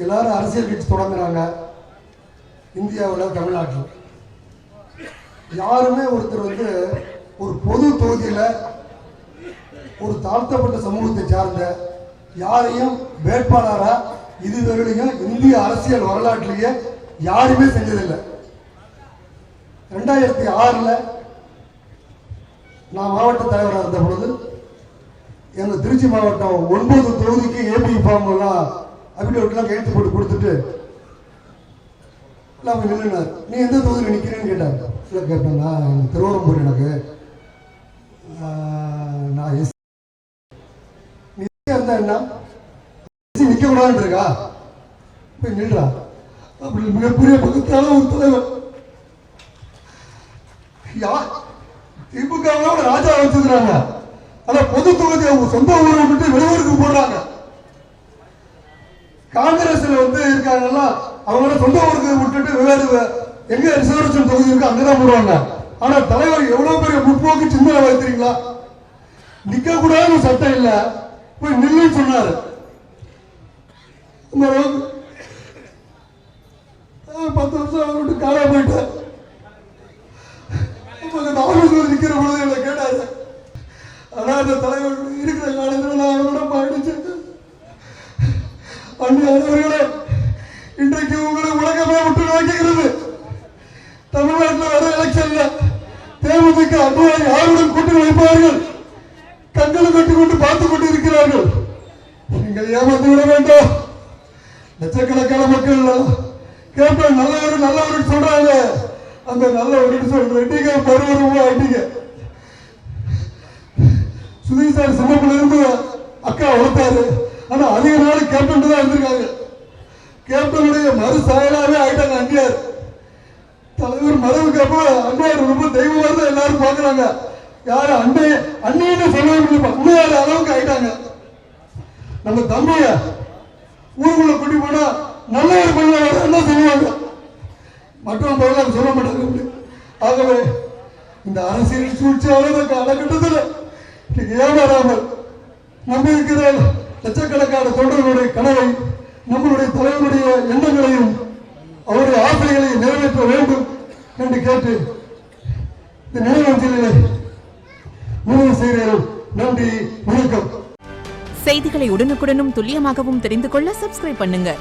எல்லாரும் அரசியல் கட்சி தொடங்குறாங்க இந்தியாவில். தமிழ்நாட்டில் யாருமே ஒருத்தர் ஒரு பொது தொகுதியில் ஒரு தாழ்த்தப்பட்ட சமூகத்தை சார்ந்த யாரையும் வேட்பாளராக இதுவரையிலையும் இந்திய அரசியல் வரலாற்றிலேயே யாருமே செஞ்சதில்லை. 2006 நான் மாவட்ட தலைவராக இருந்த பொழுது எங்கள் திருச்சி மாவட்டம் 9 தொகுதிக்கு ஏபி ஃபார்ம் எல்லாம் அபிடேவிட்லாம் கையெழுத்து போட்டு கொடுத்துட்டு அவங்க நின்றுனார். நீ எந்த தொகுதியில் நிற்கிறேன்னு கேட்டார். இல்லை கேட்டேன், நான் திருவரம்பூர், எனக்கு நான் எஸ் இருந்தா என்ன நிற்க கூடாதுன்னு இருக்கா, போய் நின்றா. அப்படி மிகப்பெரிய பக்கத்தால ஒரு தலைவர் திமுக ராஜா வச்சிருக்கிறாங்க. ஆனா பொது தொகுதி அவங்க சொந்த ஊரை விட்டு வெளியூருக்கு போடுறாங்க. காங்கிரஸ்ல இருக்காங்க, அவங்க சொந்த ஊருக்கு விட்டுட்டு வெவ்வேறு எங்க ரிசர்வேஷன் தொகுதி இருக்கு அங்கதான் போடுவாங்க. ஆனா தலைவர் எவ்வளவு பெரிய முற்போக்கு சிந்தனை வைக்கிறீங்களா? நிக்க கூடாதுன்னு சட்டம் இல்ல, போய் நில்லுன்னு சொன்னாரு. 10 வருஷம் விட்டு காணா போயிட்டார். ஆலோசனை நிக்கிற பொழுது என்ன கேட்டாரு. ஆனா அந்த தலைவர் இருக்கிற காலத்துல நான் அவரோட பயணிச்சு அன்றைய இன்றைக்கு உங்களை உலகமே விட்டு நோக்குகிறது. தமிழ்நாட்டில் வர எலெக்ஷன்ல தேமுதிக அன்புவாய் யாருடன் கூட்டணி வைப்பார்கள் கண்களை கட்டி கொண்டு பார்த்துக் கொண்டு இருக்கிறார்கள். நீங்கள் ஏமாந்து விட வேண்டும். லட்சக்கணக்கான மக்கள் கேட்பேன், நல்லவர்கள் சொல்றாங்க. அந்த நல்லவர்கள் சொல்றீங்க பருவரமா ஆயிட்டீங்க. சுதீஷ் சின்னப்புல இருந்து அக்கா வளர்த்தாரு. ஆனா அதிக நாள் கேப்டன் தான் இருந்திருக்காங்க. கேப்டனுடைய மறு சாயலாவே ஆயிட்டாங்க அன்னியார். தலைவர் மறைவுக்கு அப்புறம் அன்னியார் ரொம்ப தெய்வமா தான் எல்லாரும் பாக்குறாங்க. யாரும் அன்னைன்னு சொல்ல முடியும், அன்னையார் அளவுக்கு ஆயிட்டாங்க. நம்ம தம்பிய ஊருக்குள்ள கூட்டி போனா நல்லவர் பண்ண என்ன சொல்லுவாங்க, மற்றவங்க பயிலாம் சொல்ல மாட்டாங்க. ஆகவே இந்த அரசியல் சூழ்ச்சியாளர் காலகட்டத்தில் ஏமாறாமல் நம்பி இருக்கிற லட்சக்கணக்கான தொண்டர்களுடைய கனவை, நம்மளுடைய தலைவருடைய எண்ணங்களையும் அவருடைய ஆசைகளையும் நிறைவேற்ற வேண்டும் என்று கேட்டு இந்த நினைவஞ்சலிலே நிறைவு செய்கிறேன். நன்றி, வணக்கம். செய்திகளை உடனுக்குடனும் துல்லியமாகவும் தெரிந்து கொள்ள சப்ஸ்கிரைப் பண்ணுங்க.